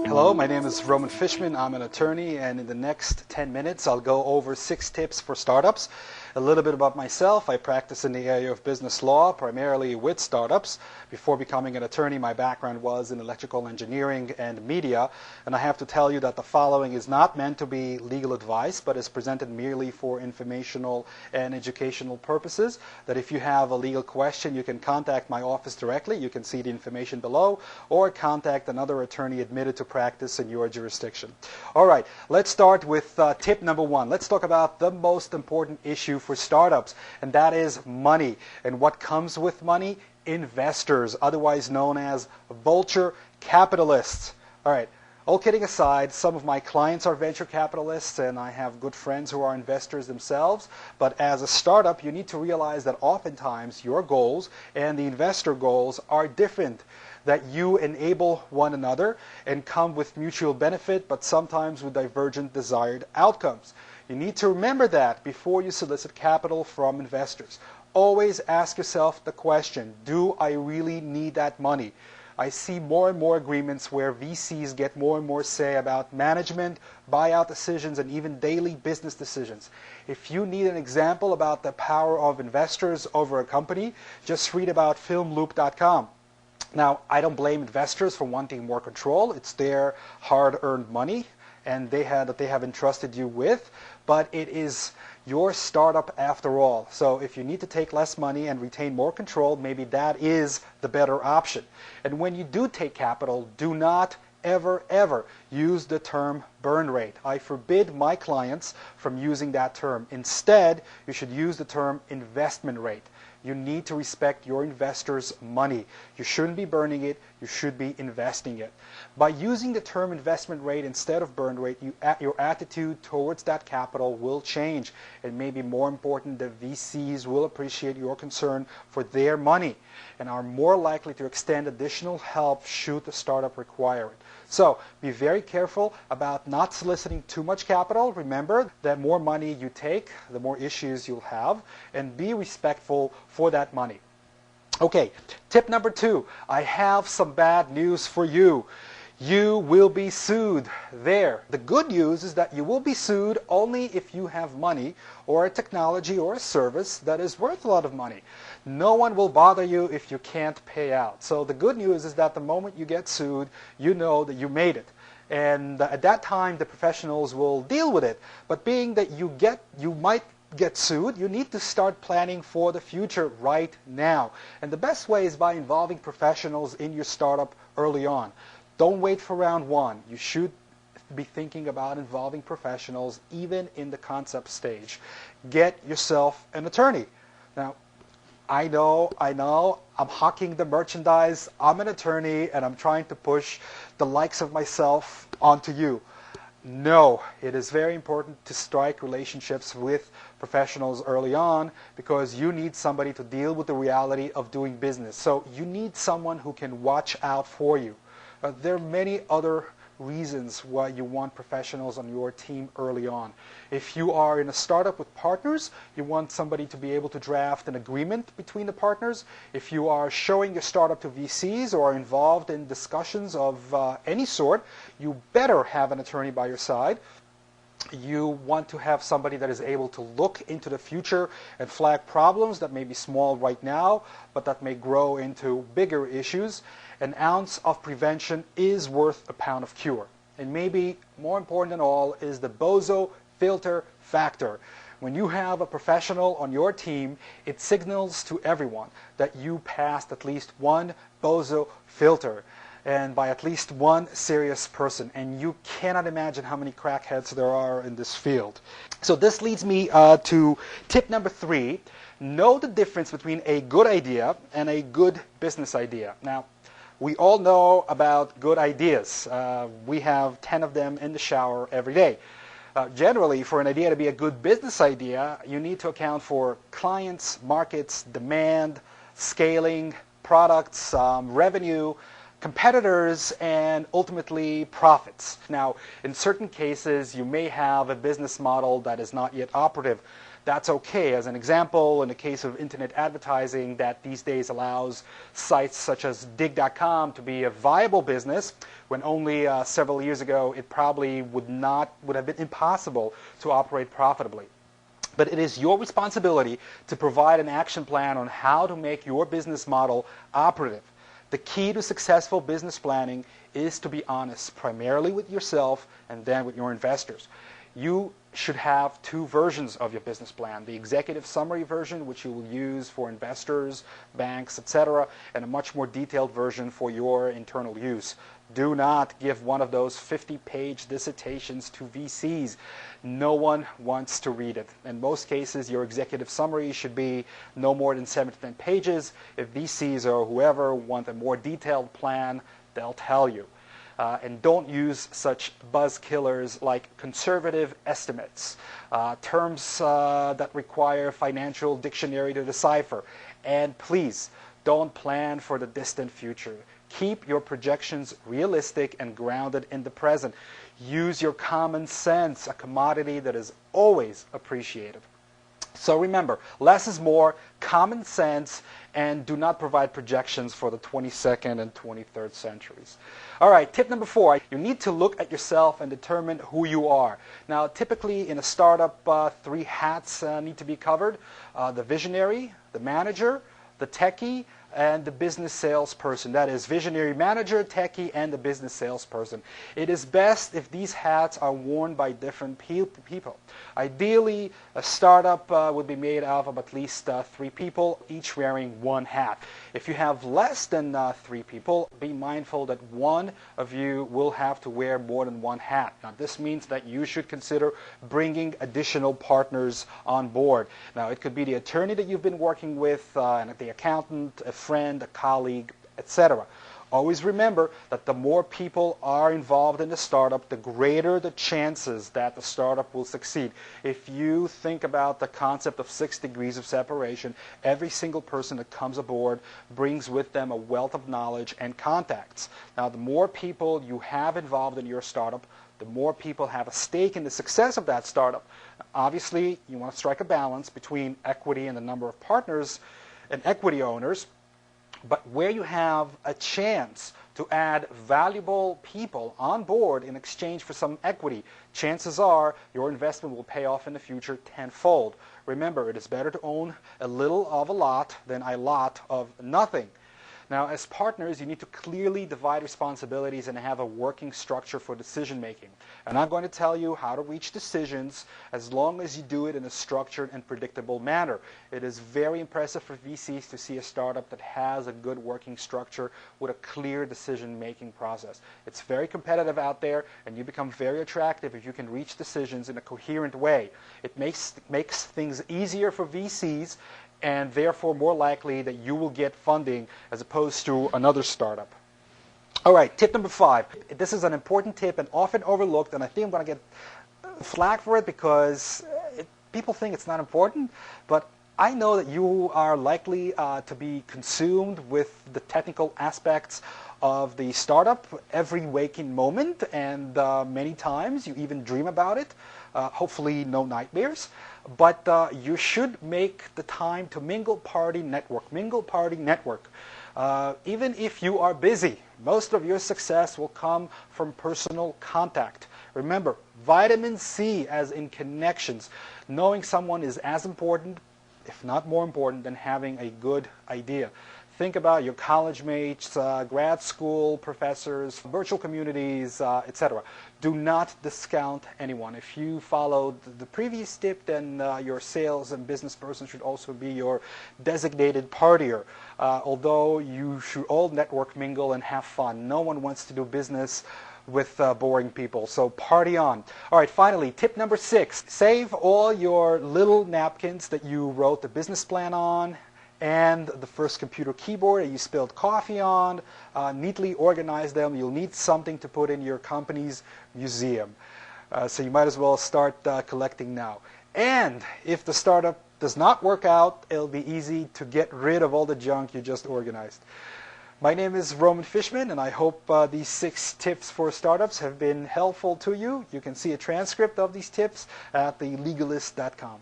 Hello, my name is Roman Fishman. I'm an attorney, and in the next 10 minutes I'll go over 6 tips for startups. A little bit about myself. I practice in the area of business law, primarily with startups. Before becoming an attorney, my background was in electrical engineering and media, and I have to tell you that the following is not meant to be legal advice, but is presented merely for informational and educational purposes. That if you have a legal question, you can contact my office directly. You can see the information below, or contact another attorney admitted to practice in your jurisdiction. All right, let's start with tip number 1. Let's talk about the most important issue for startups, and that is money. And what comes with money? Investors, otherwise known as vulture capitalists. All right, all kidding aside, some of my clients are venture capitalists, and I have good friends who are investors themselves. But as a startup, you need to realize that oftentimes your goals and the investor goals are different, that you enable one another and come with mutual benefit, but sometimes with divergent desired outcomes. You need to remember that before you solicit capital from investors. Always ask yourself the question, do I really need that money? I see more and more agreements where VCs get more and more say about management, buyout decisions, and even daily business decisions. If you need an example about the power of investors over a company, just read about filmloop.com. Now, I don't blame investors for wanting more control. It's their hard-earned money and they have entrusted you with, but it is your startup after all. So if you need to take less money and retain more control, maybe that is the better option. And when you do take capital, do not ever use the term burn rate. I forbid my clients from using that term. Instead, you should use the term investment rate. You need to respect your investors' money. You shouldn't be burning it, you should be investing it. By using the term investment rate instead of burn rate, your attitude towards that capital will change. And maybe more important, the VCs will appreciate your concern for their money and are more likely to extend additional help should the startup require it. So be very careful about not soliciting too much capital. Remember, the more money you take, the more issues you'll have, and be respectful for that money. Okay, tip number 2. I have some bad news for you. You will be sued. There. The good news is that you will be sued only if you have money or a technology or a service that is worth a lot of money. No one will bother you if you can't pay out. So the good news is that the moment you get sued, you know that you made it. And at that time, the professionals will deal with it. But being that you might get sued, you need to start planning for the future right now. And the best way is by involving professionals in your startup early on. Don't wait for round 1. You should be thinking about involving professionals even in the concept stage. Get yourself an attorney. Now, I know, I'm hawking the merchandise. I'm an attorney and I'm trying to push the likes of myself onto you. No, it is very important to strike relationships with professionals early on because you need somebody to deal with the reality of doing business. So you need someone who can watch out for you. There are many other reasons why you want professionals on your team early on. If you are in a startup with partners, you want somebody to be able to draft an agreement between the partners. If you are showing your startup to VCs or are involved in discussions of any sort, you better have an attorney by your side. You want to have somebody that is able to look into the future and flag problems that may be small right now, but that may grow into bigger issues. An ounce of prevention is worth a pound of cure. And maybe more important than all is the bozo filter factor. When you have a professional on your team, it signals to everyone that you passed at least one bozo filter, and by at least one serious person. And you cannot imagine how many crackheads there are in this field. So this leads me to tip number 3. Know the difference between a good idea and a good business idea. Now, we all know about good ideas. We have 10 of them in the shower every day. Generally, for an idea to be a good business idea, you need to account for clients, markets, demand, scaling, products, revenue, competitors, and ultimately profits. Now, in certain cases, you may have a business model that is not yet operative. that's okay. As an example, in the case of internet advertising that these days allows sites such as Digg.com to be a viable business, when only several years ago it probably would have been impossible to operate profitably. But it is your responsibility to provide an action plan on how to make your business model operative. The key to successful business planning is to be honest, primarily with yourself and then with your investors. You should have two versions of your business plan: the executive summary version, which you will use for investors, banks, etc., and a much more detailed version for your internal use. Do not give one of those 50-page dissertations to VCs. No one wants to read it. In most cases, your executive summary should be no more than 7 to 10 pages. If VCs or whoever want a more detailed plan, they'll tell you. And don't use such buzz killers like conservative estimates, terms that require financial dictionary to decipher. And please, don't plan for the distant future. Keep your projections realistic and grounded in the present. Use your common sense, a commodity that is always appreciated. So remember, less is more, common sense, and do not provide projections for the 22nd and 23rd centuries. All right, tip number 4, you need to look at yourself and determine who you are. Now, typically in a startup, 3 hats need to be covered: the visionary, the manager, the techie, and the business salesperson. That is, visionary, manager, techie, and the business salesperson. It is best if these hats are worn by different people. Ideally, a startup would be made out of at least 3 people, each wearing 1 hat. If you have less than 3 people, be mindful that one of you will have to wear more than 1 hat. Now, this means that you should consider bringing additional partners on board. Now, it could be the attorney that you've been working with, and the accountant, a friend, a colleague, etc. Always remember that the more people are involved in the startup, the greater the chances that the startup will succeed. If you think about the concept of 6 degrees of separation, every single person that comes aboard brings with them a wealth of knowledge and contacts. Now, the more people you have involved in your startup, the more people have a stake in the success of that startup. Obviously, you want to strike a balance between equity and the number of partners and equity owners. But where you have a chance to add valuable people on board in exchange for some equity, chances are your investment will pay off in the future tenfold. Remember, it is better to own a little of a lot than a lot of nothing. Now, as partners, you need to clearly divide responsibilities and have a working structure for decision making. And I'm going to tell you how to reach decisions as long as you do it in a structured and predictable manner. It is very impressive for VCs to see a startup that has a good working structure with a clear decision making process. It's very competitive out there, and you become very attractive if you can reach decisions in a coherent way. It makes things easier for VCs, and therefore more likely that you will get funding as opposed to another startup. All right, tip number 5. This is an important tip and often overlooked, and I think I'm going to get flack for it because people think it's not important, but I know that you are likely to be consumed with the technical aspects of the startup every waking moment, and many times you even dream about it. Hopefully no nightmares. But you should make the time to mingle, party, network. Even if you are busy, most of your success will come from personal contact. Remember, vitamin C, as in connections. Knowing someone is as important, if not more important, than having a good idea. Think about your college mates, grad school professors, virtual communities, etc. Do not discount anyone. If you followed the previous tip, then your sales and business person should also be your designated partier. Although you should all network, mingle, and have fun. No one wants to do business with boring people, so party on. All right, finally, tip number 6. Save all your little napkins that you wrote the business plan on, and the first computer keyboard that you spilled coffee on. Neatly organize them. You'll need something to put in your company's museum. So you might as well start collecting now. And if the startup does not work out, it'll be easy to get rid of all the junk you just organized. My name is Roman Fishman, and I hope these 6 tips for startups have been helpful to you. You can see a transcript of these tips at thelegalist.com.